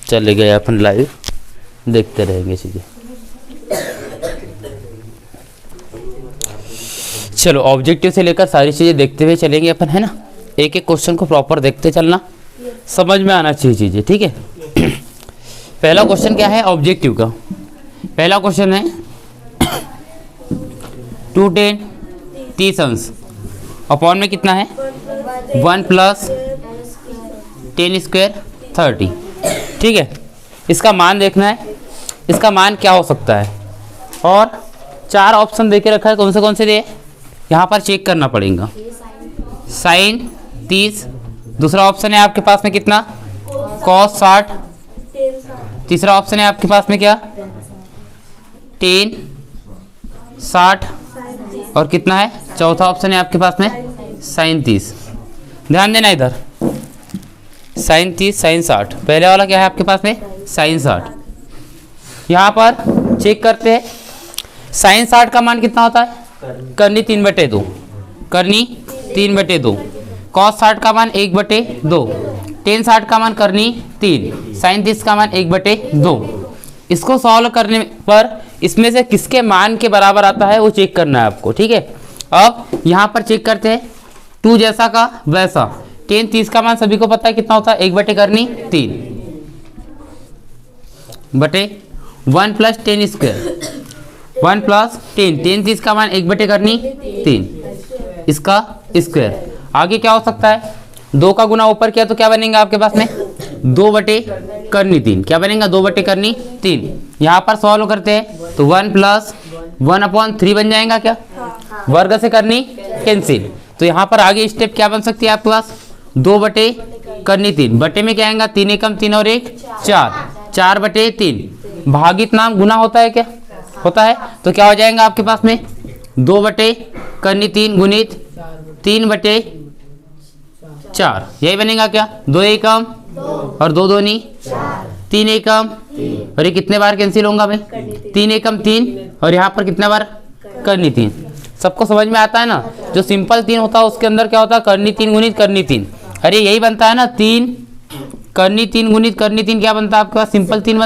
चले गए अपन लाइव, देखते रहेंगे चीज़ें। चलो ऑब्जेक्टिव से लेकर सारी चीज़ें देखते हुए चलेंगे अपन, है ना। एक एक क्वेश्चन को प्रॉपर देखते चलना, समझ में आना चाहिए चीज़ें, ठीक है। पहला क्वेश्चन क्या है ऑब्जेक्टिव का? पहला क्वेश्चन है 210 30 अंश अपॉन में कितना है 1 प्लस 10 स्क्वायर 30, ठीक है। इसका मान देखना है, इसका मान क्या हो सकता है। और 4 ऑप्शन दे के रखा है, कौन से दिए यहाँ पर चेक करना पड़ेगा। साइन 30, दूसरा ऑप्शन है आपके पास में कितना कॉस 60, तीसरा ऑप्शन है आपके पास में क्या 10 60, और कितना है चौथा ऑप्शन है आपके पास में साइन 30। ध्यान देना इधर, साइन 30 साइन 60, पहले वाला क्या है आपके पास में साइन 60। यहाँ पर चेक करते हैं साइन 60 का मान कितना होता है करनी 3/2, करनी 3/2, कॉस 60 का मान 1/2, टेन 60 का मान करनी 3, साइन 30 का मान 1/2। इसको सॉल्व करने पर इसमें से किसके मान के बराबर आता है वो चेक करना है आपको, ठीक है। अब यहाँ पर चेक करते हैं 2 जैसा का वैसा, टेन 30 का मान सभी को पता है कितना होता है 1/3 करनी 3 बटे 1 प्लस 10 स्क्वायर, 1 प्लस 10, 10 30 का मान 1/3 करनी 3, इसका स्क्वायर। आगे क्या हो सकता है 2 का गुना ऊपर किया तो क्या बनेगा आपके पास में 2/3 करनी 3, क्या बनेगा 2/3 करनी 3। यहाँ पर सॉल्व करते हैं तो 1 प्लस 1/3 बन जाएगा क्या, वर्ग से करनी कैंसिल। तो यहाँ पर आगे स्टेप क्या बन सकती है आपके पास 2/3 करनी 3, बटे में क्या आएगा 3 एकम 3 और 1 4, 4/3, भागित नाम गुना होता है क्या होता है, तो क्या हो जाएगा आपके पास में 2/3 करनी 3 गुणित 3/4, यही बनेगा क्या 2 एकम और 2 दूनी 3 एकम, और ये कितने बार कैंसिल होगा भाई 3 एकम 3, और यहाँ पर कितने बार करनी 3। सबको समझ में आता है ना, जो सिंपल 3 होता है उसके अंदर क्या होता है करनी 3 गुणित करनी 3, अरे यही बनता है ना 3 करनी 3 गुणित करनी 3, क्या बनता है आपके पास सिंपल 3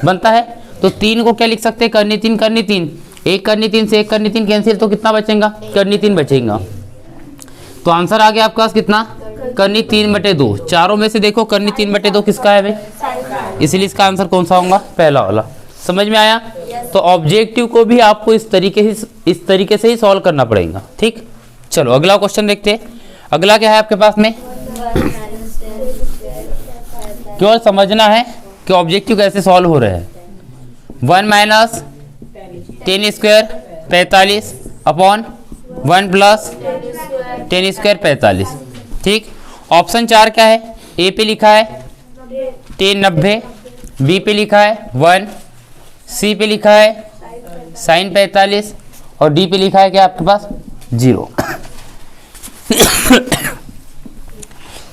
बनता है। तो 3 को क्या लिख सकते हैं करनी 3 करनी 3, 1 करनी 3 से 1 करनी 3 कैंसिल, तो कितना बचेगा करनी 3 बचेगा। तो आंसर आ गया आपके पास कितना करनी 3/2, चारों में से देखो करनी 3/2 किसका है भाई, इसलिए इसका आंसर कौन सा होगा पहला वाला। समझ में आया। तो ऑब्जेक्टिव को भी आपको इस तरीके से ही सॉल्व करना पड़ेगा, ठीक। चलो अगला क्वेश्चन देखते हैं। अगला क्या है आपके पास में, केवल समझना है कि ऑब्जेक्टिव कैसे सॉल्व हो रहे हैं। 1 minus 10 square 45 upon 1 plus 10 square 45, ठीक। ऑप्शन 4 क्या है, ए पे लिखा है 10 90, बी पे लिखा है 1, सी पे लिखा है साइन 45, और डी पे लिखा है क्या आपके पास 0।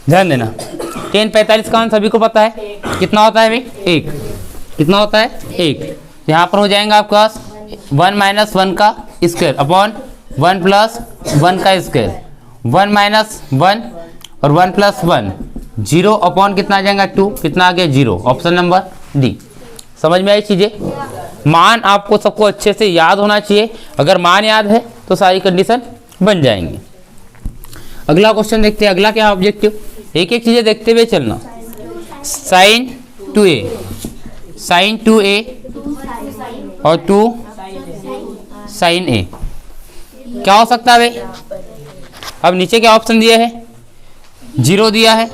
ध्यान देना 10 45 का मान सभी को पता है कितना होता है भाई 1, कितना होता है 1। यहाँ पर हो जाएगा आपके पास 1 माइनस 1 का स्क्वायर अपॉन 1 प्लस 1 का स्क्वायर, 1 माइनस 1 और 1 प्लस 1 0 अपॉन कितना आ जाएगा 2, कितना आ गया 0, ऑप्शन नंबर डी। समझ में आई चीज़ें। मान आपको सबको अच्छे से याद होना चाहिए, अगर मान याद है तो सारी कंडीशन बन जाएंगी। अगला क्वेश्चन देखते हैं। अगला क्या है ऑब्जेक्टिव, एक एक चीज़ें देखते हुए चलना। साइन 2a, साइन 2a और 2 साइन a क्या हो सकता है भाई। अब नीचे क्या ऑप्शन दिया है 0 दिया है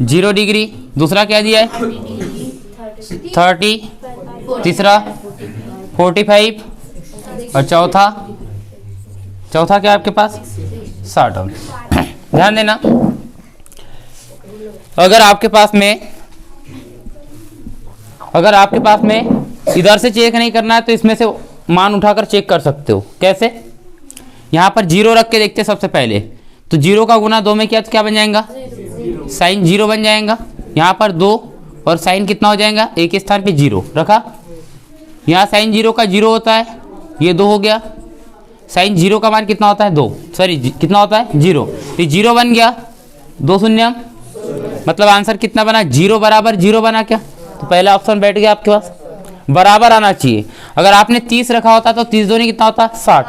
0 डिग्री, दूसरा क्या दिया है 30, तीसरा 45, और चौथा क्या आपके पास 60 अंश। ध्यान देना अगर आपके पास में इधर से चेक नहीं करना है तो इसमें से मान उठाकर चेक कर सकते हो। कैसे, यहाँ पर 0 रख के देखते हैं सबसे पहले, तो 0 का गुना 2 में किया तो क्या बन जाएगा साइन 0 बन जाएगा। यहाँ पर 2 और साइन कितना हो जाएगा, एक स्थान पे 0 रखा, यहाँ साइन 0 का 0 होता है, ये 2 हो गया। साइन 0 का मान कितना होता है 2, सॉरी कितना होता है 0, तो 0 बन गया, 2 शून्य मतलब आंसर कितना बना, 0 बराबर 0 बना क्या, तो पहला ऑप्शन बैठ गया आपके पास, बराबर आना चाहिए। अगर आपने 30 रखा होता तो 30 दूनी कितना होता, 60,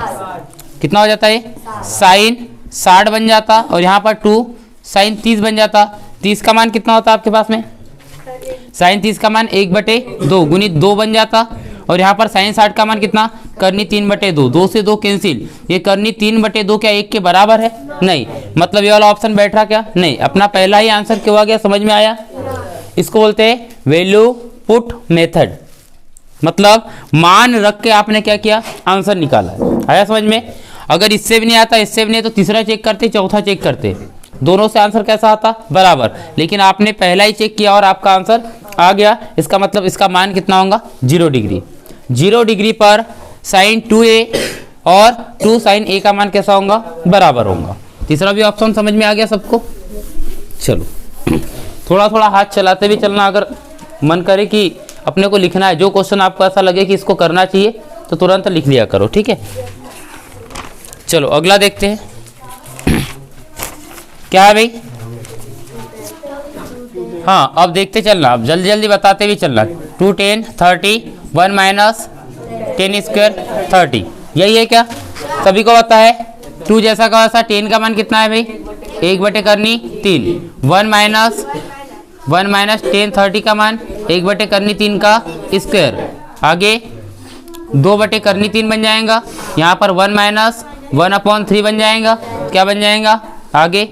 कितना हो जाता है, साइन 60 बन जाता, और यहाँ पर 2 साइन 30 बन जाता। 30 का मान कितना होता आपके पास में, साइन 30 का मान 1/2 गुणित 2 बन जाता, और यहाँ पर साइन 60 का मान कितना, करनी 3/2, 2 से 2 कैंसिल, ये करनी 3/2 क्या 1 के बराबर है, नहीं, मतलब ये वाला ऑप्शन बैठ रहा क्या, नहीं, अपना पहला ही आंसर क्यों आ गया, समझ में आया। इसको बोलते हैं वैल्यू पुट मेथड, मतलब मान रख के आपने क्या किया, आंसर निकाला है। आया समझ में। अगर इससे भी नहीं आता, इससे भी नहीं, तो तीसरा चेक करते, चौथा चेक करते, दोनों से आंसर कैसा आता, बराबर। लेकिन आपने पहला ही चेक किया और आपका आंसर आ गया, इसका मतलब इसका मान कितना होगा, 0 डिग्री। 0 डिग्री पर साइन 2a और 2 साइन a का मान कैसा होगा, बराबर होगा। तीसरा भी ऑप्शन समझ में आ गया सबको। चलो थोड़ा थोड़ा हाथ चलाते भी चलना, अगर मन करे कि अपने को लिखना है, जो क्वेश्चन आपको ऐसा लगे कि इसको करना चाहिए तो तुरंत लिख लिया करो, ठीक है। चलो अगला देखते हैं क्या है भाई। हाँ अब देखते चलना, अब जल्दी जल्दी बताते भी चलना। 2 10 30 1 माइनस 10 स्क्वायर 30, यही है क्या, सभी को पता है। 2 जैसा का वैसा, 10 का मान कितना है भाई, 1/3। 1 माइनस 10 30 का मान 1/3 का स्क्वायर, आगे 2/3 बन जाएगा, यहाँ पर 1 माइनस 1/3 बन जाएगा, क्या बन जाएगा, आगे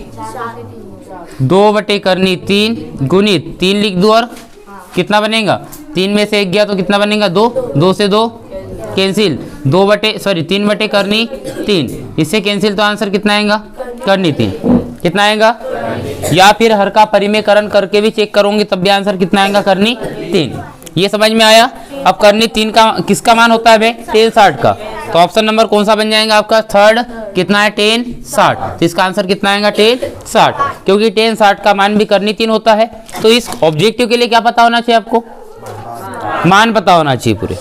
2/3 गुणित 3 लिख दो, और कितना बनेगा, 3 में से 1 गया तो कितना बनेगा, 2, 2 से 2 कैंसिल, 3/3, इससे कैंसिल, तो आंसर कितना आएगा, करनी 3, कितना आएगा, या फिर हर का परिमेयकरण करके भी चेक करोगे तब भी आंसर कितना आएगा, करनी 3। ये समझ में आया। अब करनी 3 का किसका मान होता है भाई, 10 60 का, तो ऑप्शन नंबर कौन सा बन जाएगा आपका, थर्ड, कितना है 10 60, तो इसका आंसर कितना आएगा 10 60, क्योंकि 10 60 का मान भी करनी 3 होता है। तो इस ऑब्जेक्टिव के लिए क्या पता होना चाहिए आपको, मान पता होना चाहिए पूरे।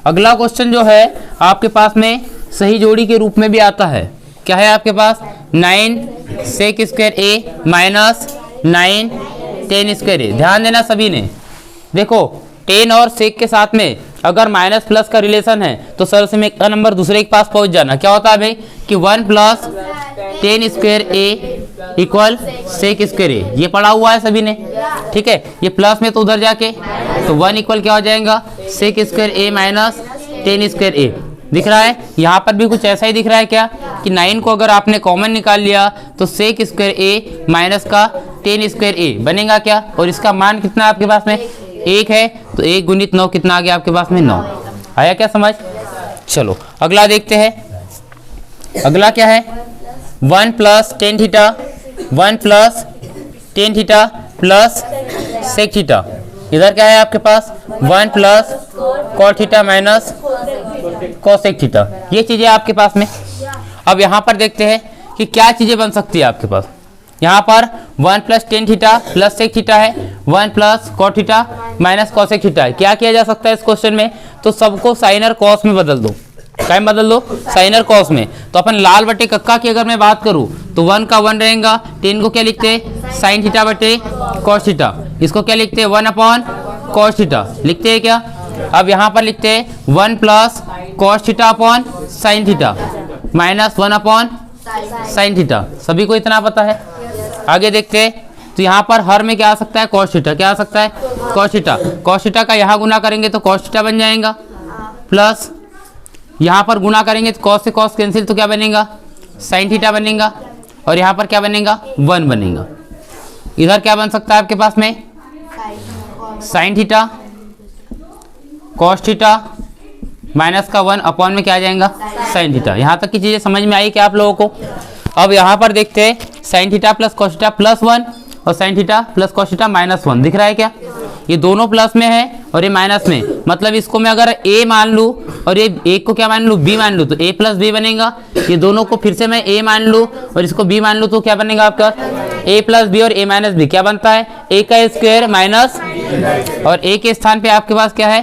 अगला क्वेश्चन जो है आपके पास में सही जोड़ी के रूप में भी आता है, क्या है आपके पास, 9 sec square a minus 9 10 square a। ध्यान देना सभी ने, देखो 10 और सेक के साथ में अगर माइनस प्लस का रिलेशन है तो सर से में का नंबर दूसरे के पास पहुंच जाना। क्या होता है भाई कि 1 plus 10 square a equal sec square a, ये पढ़ा हुआ है सभी ने, ठीक है। ये प्लस में तो उधर जाके तो 1 इक्वल क्या हो जाएगा, sec square a minus 10 square a। दिख रहा है, यहाँ पर भी कुछ ऐसा ही दिख रहा है क्या कि 9 को अगर आपने कॉमन निकाल लिया तो सेक स्क्वायर a माइनस का 10 स्क्वायर a बनेगा क्या, और इसका मान कितना है आपके पास में, 1 है, तो 1 गुणित 9 कितना आ गया आपके पास में, 9। आया क्या समझ। चलो अगला देखते हैं, अगला क्या है, 1 plus tan theta, 1 plus tan theta plus sec theta. इधर क्या है आपके पास, 1 plus cot theta minus cosec theta, ये चीजें आपके पास में। अब यहाँ पर देखते हैं कि क्या चीजें बन सकती है आपके पास। यहाँ पर 1 plus tan theta plus sec theta है, 1 plus cot theta minus cosec theta है। क्या किया जा सकता है इस क्वेश्चन में, तो सबको साइन और कॉस में बदल दो, क्या में बदल दो, साइन और कॉस में। तो अपन लाल बटे कक्का की अगर मैं बात करूँ तो 1 का 1 रहेगा, 10 को क्या लिखते हैं, साइन थीटा बटे कॉस थीटा, इसको क्या लिखते हैं, 1 अपॉन कॉस थीटा लिखते हैं क्या। अब यहाँ पर लिखते हैं 1 plus cos theta upon sine theta minus 1 upon sine theta, सभी को इतना पता है। आगे देखते हैं, तो यहाँ पर हर में क्या आ सकता है, कॉस थीटा, क्या आ सकता है, कॉस थीटा। कॉस थीटा का यहाँ गुना करेंगे तो कॉस थीटा बन जाएगा, प्लस यहाँ पर गुना करेंगे तो कॉस से कॉस कैंसिल, तो क्या बनेगा, साइन थीटा बनेगा, और यहाँ पर क्या बनेगा, 1 बनेगा। इधर क्या बन सकता है आपके पास में, sine theta cos theta minus का 1 अपॉन में क्या आ जाएगा, साइन थीटा। यहाँ तक की चीजें समझ में आई क्या आप लोगों को। अब यहाँ पर देखते हैं, sine theta plus cos theta plus 1 और sine theta plus cos theta minus 1, दिख रहा है क्या, ये दोनों प्लस में है और ये माइनस में, मतलब इसको मैं अगर a मान लूँ और ये एक को क्या मान लूँ, b मान लूँ, तो a प्लस b बनेगा। ये दोनों को फिर से मैं a मान लूँ और इसको b मान लूँ तो क्या बनेगा आपका, a प्लस बी और a माइनस बी, क्या बनता है, a का स्क्वायर माइनस, और a के स्थान पे आपके पास क्या है,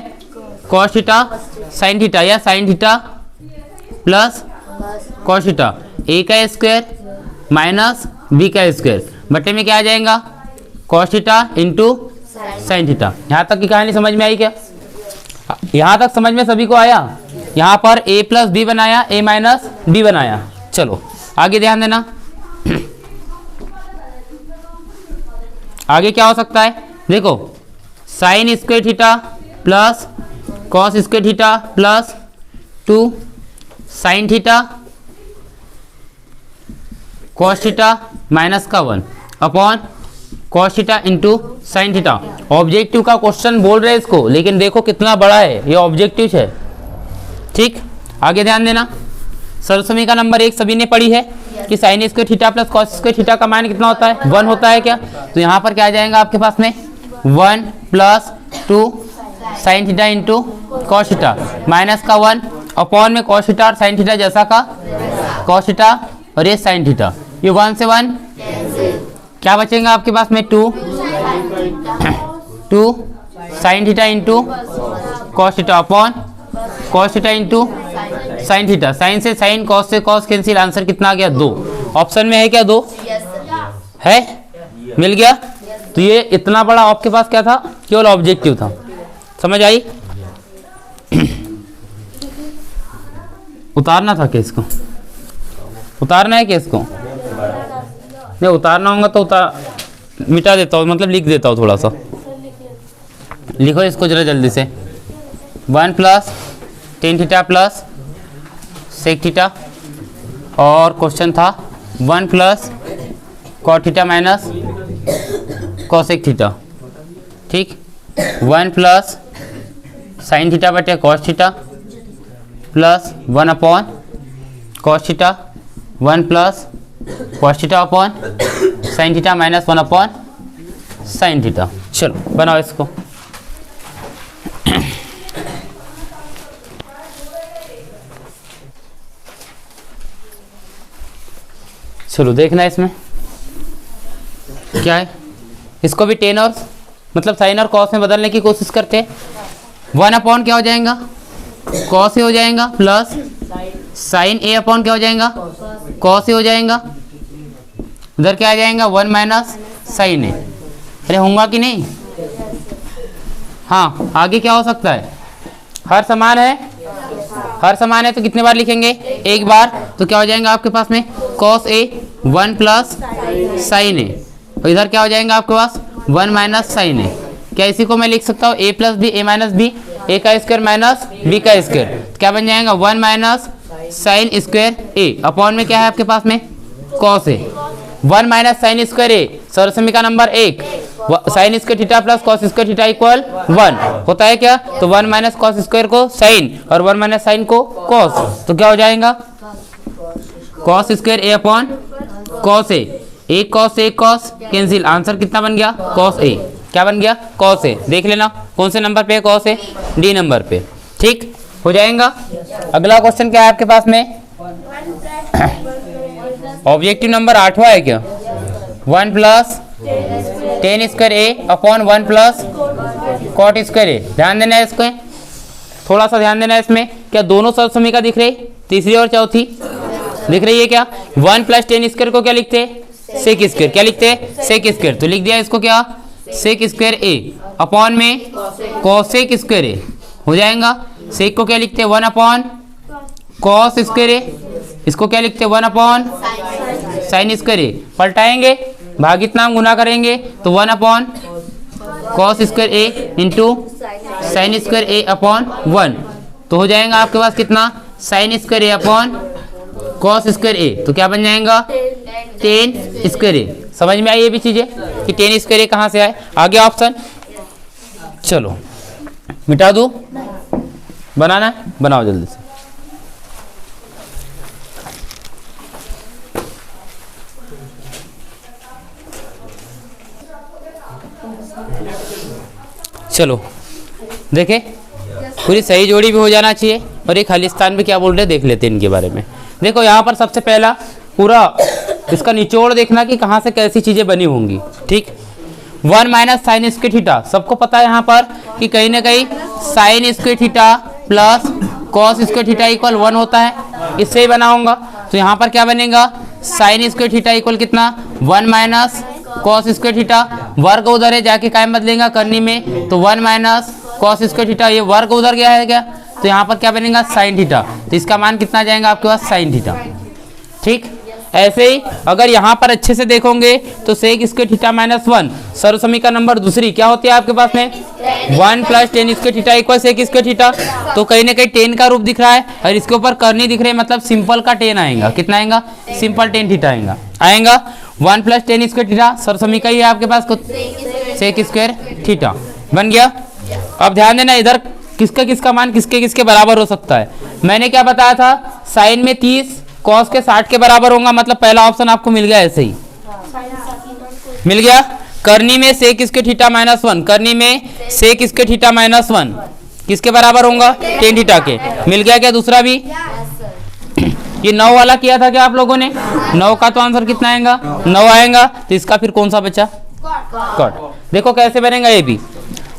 कॉस थीटा साइन थीटा या sine theta plus cos theta, a का स्क्वायर माइनस b का स्क्वायर, बट्टे में क्या आ जाएगा, cos theta into sine theta. यहाँ तक की कहानी समझ में आई क्या? यहाँ तक समझ में सभी को आया? यहाँ पर a प्लस बी बनाया, a माइनस बी बनाया। चलो आगे ध्यान देना, आगे क्या हो सकता है, देखो sign square theta plus cos square theta plus 2 sine theta cos theta minus का 1 upon cos theta into sine theta. Objective का क्वेश्चन बोल रहे हैं इसको, लेकिन देखो कितना बड़ा है, ये ऑब्जेक्टिव है। ठीक, आगे ध्यान देना, सरसमीका नंबर 1 सभी ने पढ़ी है कि sign square theta plus cos square theta का मान कितना होता है, 1 होता है क्या? तो यहाँ पर क्या आ जाएगा आपके पास में 1 plus 2 sine theta into cos theta minus का 1 अपॉन में कॉस थीटा और साइन थीटा जैसा का कॉस थीटा और ये साइन थीटा, ये 1 से 1 क्या बचेगा आपके पास में 2 sine theta into cos theta upon cos theta into sine theta. Sine से साइन, कॉस से कॉस कैंसिल, आंसर कितना आ गया 2। ऑप्शन में है क्या 2? है, मिल गया। तो ये इतना बड़ा आपके पास क्या था, केवल ऑब्जेक्टिव था। समझ आई? उतारना था केस को, उतारना है केस को, नहीं उतारना होगा तो मिटा देता हूँ, मतलब लिख देता हूँ थोड़ा सा। लिखो इसको जरा जल्दी से, 1 plus tan theta plus sec theta, और क्वेश्चन था 1 plus cot theta minus cosec theta. ठीक, 1 प्लस साइन थीटा बटे cos theta plus 1 upon cos theta, 1 plus cos theta upon sine theta minus 1 upon sine theta. चलो बनाओ इसको। चलो देखना इसमें क्या है, इसको भी टेन और मतलब साइन और कॉस में बदलने की कोशिश करते हैं। 1 अपॉन क्या हो जाएगा, कॉस ए हो जाएगा, प्लस साइन ए अपॉन क्या हो जाएगा, कॉस ए हो जाएगा। उधर क्या आ जाएगा 1 माइनस साइन ए। अरे होगा कि नहीं? हाँ, आगे क्या हो सकता है, हर समान है, हर समान है तो कितने बार लिखेंगे, एक बार। तो क्या हो जाएगा आपके पास में कॉस ए 1 प्लस साइन ए, और इधर क्या हो जाएगा आपके पास 1 माइनस साइन ए। क्या इसी को मैं लिख सकता हूँ a plus B, A minus B, A का स्क्वायर माइनस बी का स्क्वायर, क्या बन जाएगा 1 minus sine square A upon में क्या है आपके पास में cos A, 1 minus sine square A, सरसमीका number 1, sine square theta plus cos square theta equal 1 होता है क्या? तो 1 माइनस कॉस स्क्वायर को साइन और 1 माइनस साइन को कॉस, तो क्या हो जाएगा cos square A upon cos A, एक कॉस एक कॉस कैंसिल, आंसर कितना बन गया कॉस ए। क्या बन गया कॉस ए, देख लेना कौन से नंबर पे कॉस ए, डी नंबर पे। ठीक हो जाएगा। अगला क्वेश्चन क्या है आपके पास में, ऑब्जेक्टिव नंबर 8वां है क्या, 1 plus tan square A upon 1 plus cot square ए। ध्यान देना है इसको, थोड़ा सा ध्यान देना है इसमें। क्या दोनों सरसमीका दिख रही, तीसरी और चौथी दिख रही है क्या? 1 प्लस टेन स्क्वायर को क्या लिखते हैं, सेक स्क्वायर, क्या लिखते हैं सेक स्क्वायर, तो लिख दिया इसको क्या सेक स्क्वायर ए अपॉन में कॉसेक स्क्वायर ए हो जाएगा। सेक को क्या लिखते हैं 1 अपॉन कॉस स्क्वायर ए, इसको क्या लिखते हैं 1 अपॉन साइन स्क्वायर ए। पलटाएंगे, भागित नाम गुना करेंगे तो 1 upon cos square A into sine square A upon 1, तो हो जाएगा आपके पास कितना sign square A upon cos square ए, तो क्या बन जाएगा टेन स्क्वायर ए। समझ में आई ये भी चीजें कि टेन स्क्वायर ए कहाँ से आए। आगे ऑप्शन, चलो मिटा दो, बनाना है बनाओ जल्दी से। चलो देखे, पूरी सही जोड़ी भी हो जाना चाहिए और एक खालिस्तान भी क्या बोल रहे हैं देख लेते हैं इनके बारे में। देखो यहाँ पर सबसे पहला पूरा इसका निचोड़ देखना कि कहाँ से कैसी चीज़ें बनी होंगी। ठीक, 1 माइनस साइन स्क्वायर थीटा, सबको पता है यहाँ पर कि कहीं ना कहीं sign square theta plus cos square theta equal 1 होता है, इससे ही बना होगा। तो यहाँ पर क्या बनेगा साइन स्क्वायर थीटा इक्वल कितना 1 माइनस कॉस स्क्वायर थीटा, वर्ग उधर है जाके कायम बदलेगा करनी में, तो 1 माइनस कॉस स्क्वायर थीटा, ये वर्ग उधर गया है क्या, तो यहाँ पर क्या बनेगा साइन थीटा, तो इसका मान कितना जाएगा आपके पास साइन थीटा। ठीक, ऐसे ही अगर यहाँ पर अच्छे से देखोगे तो सेक स्क्वायर थीटा माइनस 1 सर्वसमीकरण नंबर दूसरी क्या होती है आपके पास में 1 plus tan square theta equal sec square theta, तो कहीं ना कहीं टेन का रूप दिख रहा है और इसके ऊपर करनी दिख रही है, मतलब सिंपल का टेन आएगा, कितना आएगा सिंपल टेन थीटा आएगा 1 प्लस टेन स्क्वायर थीटा सर्वसमीकरण है आपके पास सेक स्क्वायर थीटा बन गया। अब ध्यान देना इधर किसका मान किसके बराबर हो सकता है, मैंने क्या बताया था साइन में 30 कॉस के 60 के बराबर होगा, मतलब पहला ऑप्शन आपको मिल गया, ऐसे ही मिल गया। करनी में सेक स्क्वायर थीटा माइनस 1, करनी में सेक स्क्वायर थीटा माइनस 1 किसके बराबर होगा टेन थीटा के, मिल गया क्या दूसरा भी, ये 9 वाला किया था क्या आप लोगों ने, 9 का तो आंसर कितना आएगा 9 आएगा, तो इसका फिर कौन सा बचा कॉट। देखो कैसे बनेगा ये भी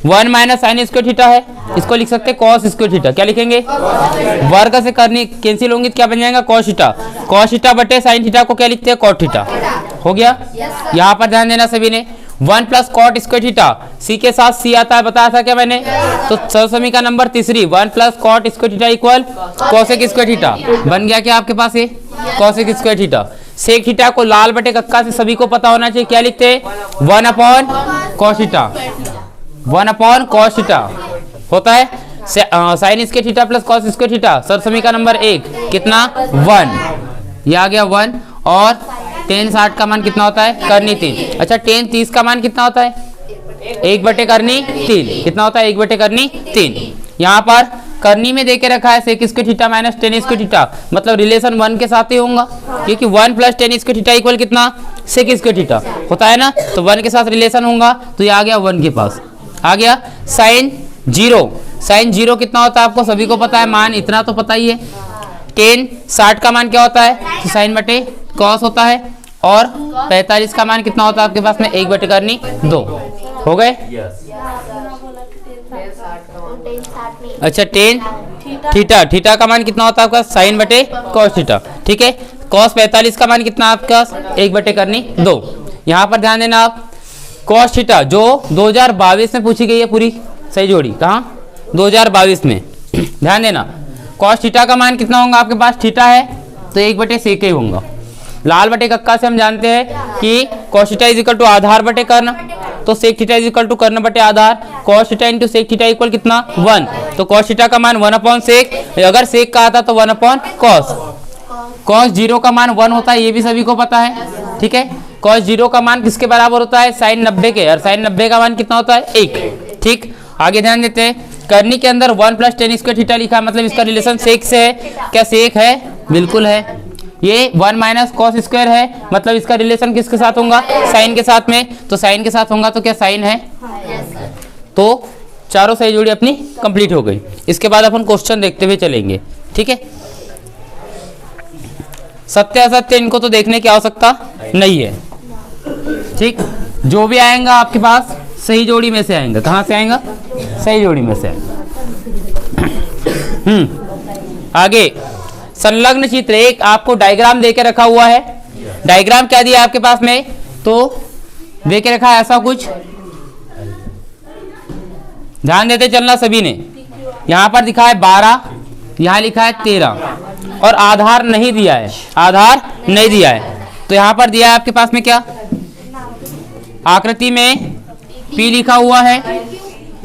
1 माइनस साइन स्क्वायर थीटा है, इसको लिख सकते हैं कॉस स्क्वायर थीटा, क्या लिखेंगे वर्ग से करनी कैंसिल होंगी, क्या बन जाएगा कॉस थीटा बटे साइन थीटा को क्या लिखते हैं कॉट थीटा, हो गया। यहाँ पर ध्यान देना सभी ने 1 प्लस कॉट स्क्वायर थीटा, सी के साथ सी आता है बताया था क्या मैंने, तो सर्वसमीकरण नंबर तीसरी 1 plus cot square theta equal cosec square theta बन गया क्या आपके पास ये cosec square theta. Sec theta को लाल बटे कक्का से सभी को पता होना चाहिए, क्या लिखते हैं 1 upon cos theta, 1 upon cos theta होता है sine square theta plus cos square theta सर्वसमीकरण नंबर 1 कितना 1, ये आ गया 1, और टेन 60 का मान कितना होता है करनी 3, अच्छा टेन 30 का मान कितना होता है 1 बटे करनी 3, कितना होता है 1 बटे करनी 3। यहाँ पर करनी में देके रखा है sec square theta minus tan square theta, मतलब रिलेशन 1 के साथ ही होगा, क्योंकि 1 plus tan square theta equal कितना सेक स्क्वायर थीटा होता है ना, तो 1 के साथ रिलेशन होगा, तो ये आ गया 1 के पास आ गया। साइन 0 कितना होता है आपको सभी को पता है, मान इतना तो पता ही है, टेन 60 का मान क्या होता है तो साइन बटे कॉस होता है, और 45 का मान कितना होता है आपके पास में 1 बटे करनी 2, हो गए। अच्छा टेन थीटा का मान कितना होता है आपका साइन बटे कॉस थीटा, ठीक है। कॉस 45 का मान कितना आपका 1 बटे करनी 2। यहाँ पर ध्यान देना आप कॉस थीटा जो 2022 में पूछी गई है पूरी सही जोड़ी, कहाँ 2022 में ध्यान देना कॉस थीटा का मान कितना होगा आपके पास, थीटा है तो 1 बटे सेक ही होगा, लाल बटे कक्का से हम जानते हैं कि cos theta is equal to आधार बटे कर्ण, तो sec theta is equal to कर्ण बटे आधार, cos theta into sec theta equal कितना 1, तो कॉस थीटा का मान 1 अपॉन सेक, अगर सेक का आता तो 1 अपॉन कॉस, कॉस 0 का मान 1 होता है ये भी सभी को पता है, ठीक है। कॉस 0 का मान किसके बराबर होता है साइन 90 के, और साइन 90 का मान कितना होता है 1, ठीक। आगे ध्यान देते हैं करनी के अंदर 1 प्लस टेन स्क्वायर थीटा लिखा, मतलब इसका रिलेशन सेक से है, क्या सेक है बिल्कुल है। ये 1 माइनस कॉस स्क्वायर है, मतलब इसका रिलेशन किसके साथ होगा साइन के साथ में, तो साइन के साथ होगा तो क्या साइन है, तो चारों सही जोड़ी अपनी कंप्लीट हो गई। इसके बाद अपन क्वेश्चन देखते हुए चलेंगे, ठीक है। सत्य असत्य इनको तो देखने की आवश्यकता नहीं है, ठीक। जो भी आएगा आपके पास सही जोड़ी में से आएगा, कहाँ से आएगा सही जोड़ी में से आएगा। आगे संलग्न चित्र एक आपको डायग्राम देके रखा हुआ है, डायग्राम क्या दिया आपके पास में, तो देके रखा है ऐसा कुछ, ध्यान देते चलना सभी ने। यहाँ पर दिखा है 12, यहाँ लिखा है 13, और आधार नहीं दिया है, आधार नहीं दिया है, तो यहाँ पर दिया है आपके पास में क्या आकृति में P लिखा हुआ है,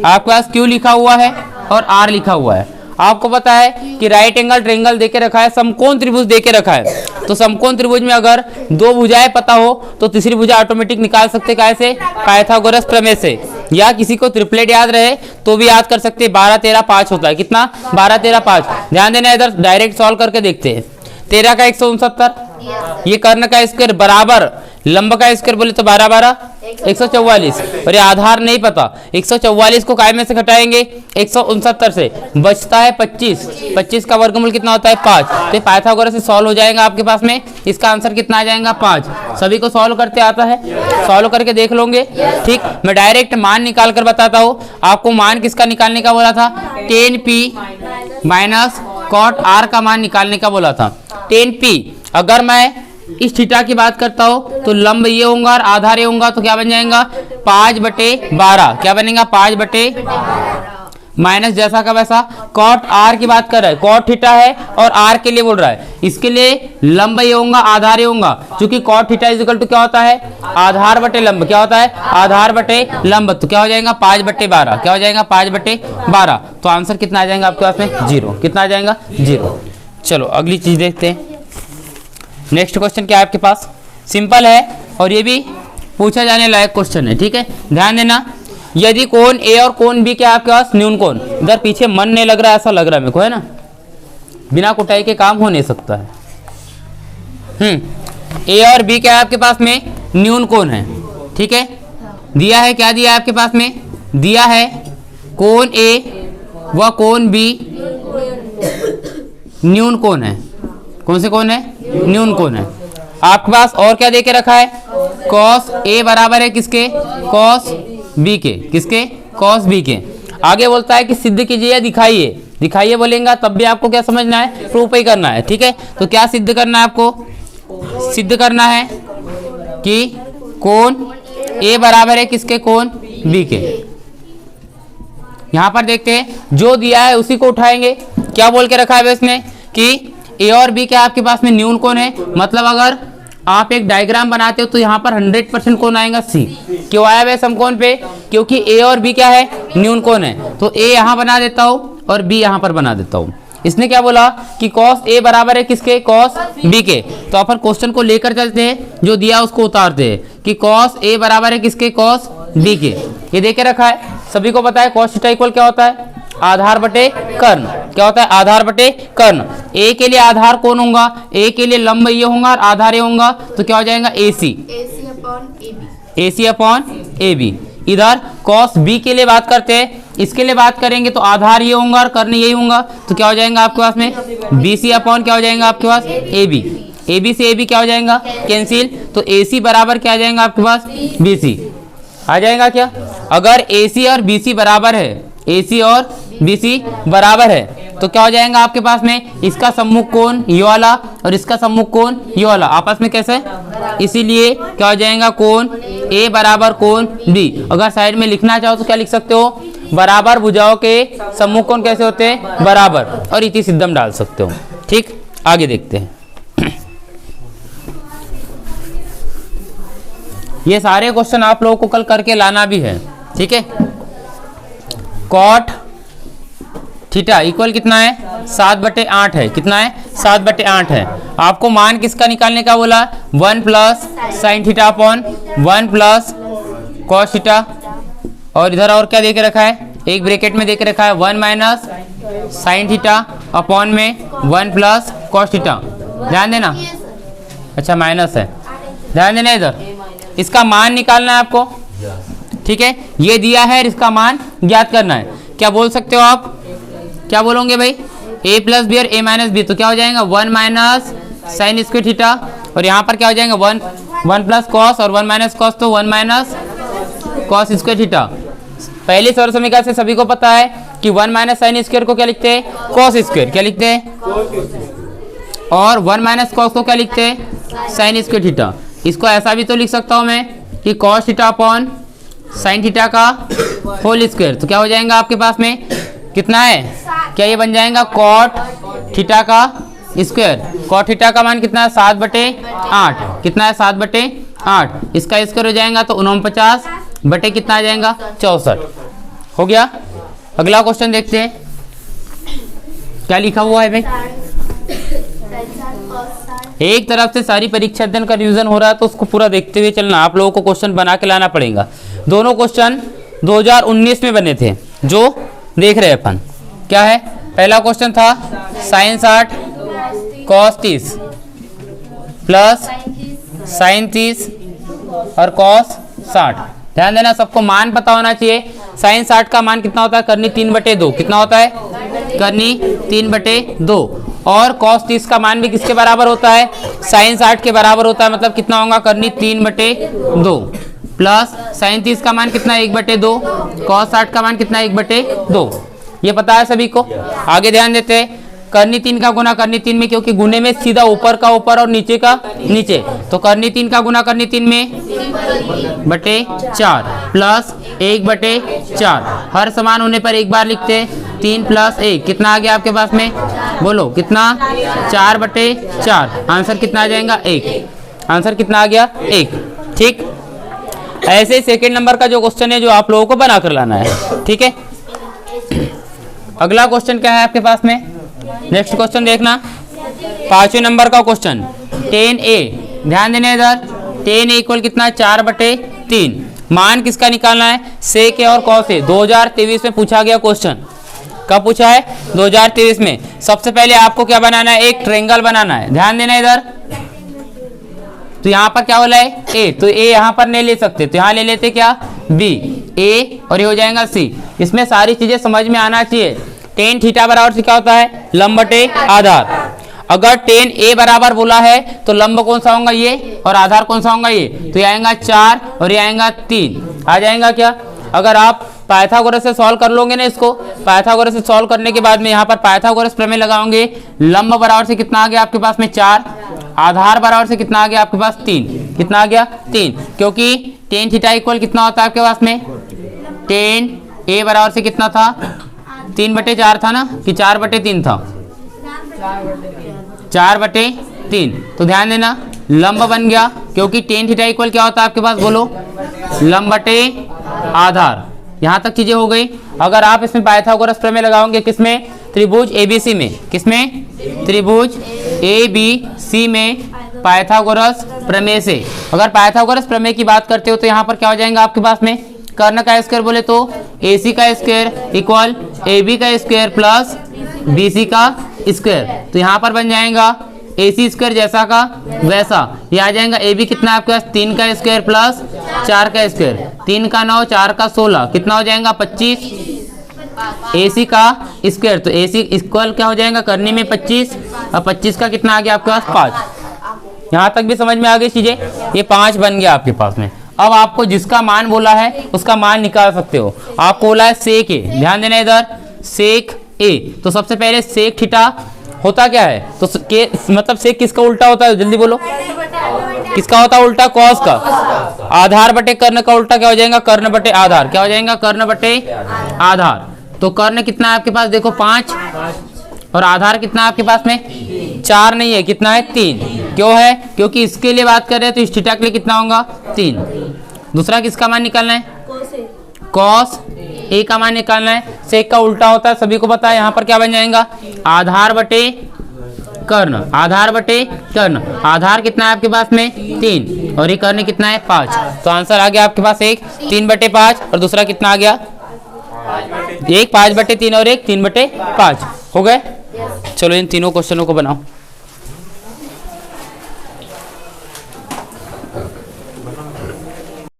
आपके पास Q लिखा हुआ है और R लिखा हुआ है। आपको पता है कि राइट एंगल ट्रायंगल देके रखा है, समकोण त्रिभुज देके रखा है, तो समकोण त्रिभुज में अगर 2 भुजाएं पता हो तो तीसरी भुजा ऑटोमेटिक निकाल सकते कैसे पाइथागोरस प्रमेय से, या किसी को ट्रिपलेट याद रहे तो भी याद कर सकते 12 13 5 होता है, कितना 12 13 5। ध्यान देना इधर डायरेक्ट सॉल्व करके देखते हैं, 13 का 169, ये कर्ण का स्क्वायर बराबर लंब का स्क्वायर बोले तो 12 12 144, और ये आधार नहीं पता, 144 को काय में से घटाएंगे 169 से बचता है 25, 25 का वर्गमूल कितना होता है 5, तो पाइथागोरस से सॉल्व हो जाएगा आपके पास में, इसका आंसर कितना आ जाएगा 5। सभी को सॉल्व करते आता है, सॉल्व करके देख लोगे, ठीक। मैं डायरेक्ट मान निकाल कर बताता हूँ आपको, मान किसका निकालने का बोला था 10p माइनस कॉट r का मान निकालने का बोला था। 10p अगर मैं इस थीटा की बात करता हो तो लंब ये होगा और आधार ये होगा, तो क्या बन जाएगा 5/12। क्या बनेगा 5/12 माइनस जैसा का वैसा। कॉट आर की बात कर रहा है, कॉट थीटा है और आर के लिए बोल रहा है, इसके लिए लंब ये होगा आधार ये होगा, क्योंकि cot theta is equal to क्या होता है आधार बटे लंब। क्या होता है आधार बटे लंब, तो क्या हो जाएगा 5/12। क्या हो जाएगा 5/12। तो आंसर कितना आ जाएगा आपके पास में 0। कितना आ जाएगा 0। चलो अगली चीज देखते हैं। नेक्स्ट क्वेश्चन क्या है आपके पास, सिंपल है और ये भी पूछा जाने लायक क्वेश्चन है। ठीक है, ध्यान देना। यदि कोण ए और कोण बी क्या आपके पास न्यून कोण, इधर पीछे मन नहीं लग रहा है, ऐसा लग रहा है मेरे को, है ना, बिना कुटाई के काम हो नहीं सकता है। ए और बी क्या है आपके पास में न्यून कोण है। ठीक है, दिया है, क्या दिया है आपके पास में, दिया है कोण ए व कोण बी न्यून कोण है। कौन से कोण है न्यून कोण है। आपके पास और क्या देके रखा है, कॉस ए बराबर है किसके कॉस बी के, किसके कॉस बी के। आगे बोलता है कि सिद्ध कीजिए या दिखाइए। दिखाइए बोलेंगे तब भी आपको क्या समझना है, प्रूफ ही करना है। ठीक है, तो क्या सिद्ध करना है आपको, सिद्ध करना है कि कोण ए बराबर है किसके कोण बी के। यहां पर देखते हैं जो दिया है उसी को उठाएंगे। क्या बोल के रखा है इसने कि ए और बी क्या आपके पास में न्यून कोण है, मतलब अगर आप एक डायग्राम बनाते हो तो यहाँ पर 100% कोण आएगा सी। क्यों आया वह समकोण पे, क्योंकि ए और बी क्या है न्यून कोण है। तो ए यहाँ बना देता हूँ और बी यहाँ पर बना देता हूँ। इसने क्या बोला कि कॉस ए बराबर है किसके कॉस बी के। तो अपन क्वेश्चन को लेकर चलते हैं, जो दिया उसको उतारते हैं कि कॉस ए बराबर है किसके कॉस बी के। ये देके रखा है, सभी को पता है कॉस थीटा इक्वल क्या होता है आधार बटे कर्ण। क्या होता है आधार बटे कर्ण। ए के लिए आधार कौन होगा, ए के लिए लंब ये होगा और आधार ये होगा, तो क्या हो जाएगा AC अपॉन ए बी। इधर कॉस बी के लिए बात करते हैं, इसके लिए बात करेंगे तो आधार ये होगा और कर्ण यही होगा, तो क्या हो जाएगा आपके पास में BC अपॉन क्या हो जाएगा आपके पास AB। AB से AB क्या हो जाएगा कैंसिल, तो AC बराबर क्या आ जाएगा आपके पास BC आ जाएगा। क्या अगर AC और BC बराबर है, AC और BC बराबर है तो क्या हो जाएगा आपके पास में, इसका सम्मुख कोण ये वाला और इसका सम्मुख कोण ये वाला आपस में कैसे, इसीलिए क्या हो जाएगा कोण A बराबर कोण B। अगर साइड में लिखना चाहो तो क्या लिख सकते हो, बराबर भुजाओं के सम्मुख कोण कैसे होते हैं बराबर, और इति सिद्धम डाल सकते हो। ठीक, आगे देखते हैं। ये सारे क्वेश्चन आप लोगों को कल करके लाना भी है। ठीक है, कॉट थीटा इक्वल कितना है 7/8 है। कितना है 7/8 है। आपको मान किसका निकालने का बोला 1 plus sine theta upon 1 plus cos theta, और इधर और क्या देके रखा है, एक ब्रैकेट में देके रखा है 1 माइनस साइन थीटा अपॉन में 1 प्लस कॉस थीटा। ध्यान देना, अच्छा माइनस है, ध्यान देना इधर इसका मान निकालना है आपको। ठीक है, ये दिया है, इसका मान ज्ञात करना है। क्या बोल सकते हो आप, क्या बोलोगे भाई a प्लस बी और a माइनस बी, तो क्या हो जाएगा 1 माइनस साइन स्क्वायर थीटा, और यहाँ पर क्या हो जाएगा 1 प्लस कॉस और 1 माइनस कॉस, तो 1 माइनस कॉस स्क्वायर थीटा। पहली सरल समीकरण से सभी को पता है कि 1 माइनस साइन स्क्वायर को क्या लिखते हैं कॉस स्क्वायर, क्या लिखते हैं, और 1 माइनस कॉस को क्या लिखते हैं साइन स्क्वायर थीटा। इसको ऐसा भी तो लिख सकता हूँ मैं कि cos theta upon sine theta का होल स्क्वायर, तो क्या हो जाएगा आपके पास में कितना है, क्या ये बन जाएगा कॉट थीटा का स्क्वायर। कॉट थीटा का मान कितना है 7/8, कितना है 7/8, इसका स्क्वायर हो जाएगा तो 49 बटे कितना आ जाएगा 64 हो गया। अगला क्वेश्चन देखते हैं क्या लिखा हुआ है भाई। एक तरफ से सारी परीक्षा अध्ययन का रिवीजन हो रहा है तो उसको पूरा देखते हुए चलना, आप लोगों को क्वेश्चन बना के लाना पड़ेगा। दोनों क्वेश्चन 2019 में बने थे जो देख रहे हैं अपन। क्या है, पहला क्वेश्चन था साइन 60 कॉस 30 प्लस साइन 30 और कॉस 60। ध्यान देना, सबको मान पता होना चाहिए। साइन 60 का मान कितना होता है करनी 3/2, कितना होता है करनी 3/2, और कॉस 30 का मान भी किसके बराबर होता है साइन 60 के बराबर होता है, मतलब कितना होगा करनी 3/2, प्लस साइन 30 का मान कितना 1/2, कॉस 60 का मान कितना 1/2, ये पता है सभी को। आगे ध्यान देते हैं, करनी 3 का गुना करनी 3 में, क्योंकि गुने में सीधा ऊपर का ऊपर और नीचे का नीचे, तो करनी 3 का गुना करनी 3 में बटे 4 प्लस 1/4, हर समान होने पर एक बार लिखते हैं। 3 + 1 कितना आ गया आपके पास में, बोलो कितना, 4/4। आंसर कितना आ जाएगा, 1। आंसर कितना आ गया, 1। ठीक, ऐसे सेकंड नंबर का जो क्वेश्चन है जो आप लोगों को बना कर लाना है। ठीक है, अगला क्वेश्चन क्या है आपके पास में, नेक्स्ट क्वेश्चन देखना, 5वें नंबर का क्वेश्चन 10a। ध्यान देना इधर, 10a इक्वल कितना, 4/3। मान किसका निकालना है, सेक और कॉस है। 2023 में पूछा गया क्वेश्चन। कब पूछा है, 2023 में। सबसे पहले आपको क्या बनाना है, एक ट्रायंगल बनाना है। ध्यान देना इधर, तो यहाँ पर क्या बोला है, ए, तो ए यहाँ पर नहीं ले सकते, तो यहाँ ले लेते क्या, बी, ए, और ये हो जाएगा सी। इसमें सारी चीजें समझ में आना चाहिए। tan थीटा बराबर से क्या होता है, लंब बटे आधार। अगर tan a बराबर बोला है तो लंब कौन सा होगा, ये, और आधार कौन सा होगा, ये, तो ये आएगा 4 और ये आएगा 3। आ जाएगा क्या, अगर आप पाइथागोरस से सॉल्व कर लोगे ना इसको, पाइथागोरस से सॉल्व करने के बाद में यहाँ पर पाइथागोरस प्रमेय लगाओगे, लंब बराबर से कितना आ गया आपके पास में 4, आधार बराबर से कितना आ गया आपके पास 3। कितना आ गया, 3, क्योंकि tan थीटा इक्वल कितना होता है आपके पास में, tan a बराबर से कितना था, 3/4 था ना, कि 4/3 था, 4/3। तो ध्यान देना, लंब बन गया, क्योंकि tan थीटा इक्वल क्या होता है आपके पास, बोलो, लंब बटे आधार। यहाँ तक चीजें हो गई। अगर आप इसमें पाइथागोरस प्रमेय लगाओगे, किसमें, त्रिभुज ABC में, किसमें, त्रिभुज ABC में पाइथागोरस प्रमेय से। अगर पाइथागोरस प्रमेय की बात करते हो तो यहाँ पर क्या हो जाएगा आपके पास में, कर्ण का स्क्वायर बोले तो AC का स्क्वायर इक्वल AB का स्क्वायर प्लस BC का स्क्वायर। तो यहाँ पर बन जाएगा AC स्क्वायर जैसा का वैसा। ये आ जाएगा AB कितना आपके पास, 3 का स्क्वायर प्लस 4 का स्क्वायर, 3 का 9, 4 का 16, कितना हो जाएगा 25। AC का स्क्वायर, तो AC इक्वल क्या हो जाएगा, करने में 25, और 25 का कितना आ गया आपके पास 5। यहाँ तक भी समझ में आ गई चीजें, ये 5 बन गया आपके पास में। अब आपको जिसका मान बोला है उसका मान निकाल सकते हो। आपको बोला है सेक ए, ध्यान देना इधर, सेक ए, तो सबसे पहले सेक थीटा होता क्या है, तो के मतलब सेक किसका उल्टा होता है, जल्दी बोलो, किसका होता है उल्टा, कॉस का। आधार बटे कर्ण का उल्टा क्या हो जाएगा, कर्ण बटे आधार। क्या हो जाएगा, कर्ण बटे आधार। तो कर्ण कितना है आपके पास, देखो 5, और आधार कितना है आपके पास में 4 नहीं है, कितना है 3। क्यों है, क्योंकि इसके लिए बात कर रहे हैं तो इस थीटा के लिए कितना होगा 3। दूसरा किसका मान निकालना है, कॉस ए का मान निकालना है। सेक का उल्टा होता है, सभी को पता है। यहाँ पर क्या बन जाएगा, आधार बटे कर्ण, आधार बटे कर्ण। आधार कितना है आपके पास में 3, और ये कर्ण कितना है 5। तो आंसर आ गया आपके पास एक 3/5, और दूसरा कितना आ गया, एक 5/3 और एक 3/5 हो गए। चलो इन तीनों क्वेश्चनों को बनाओ।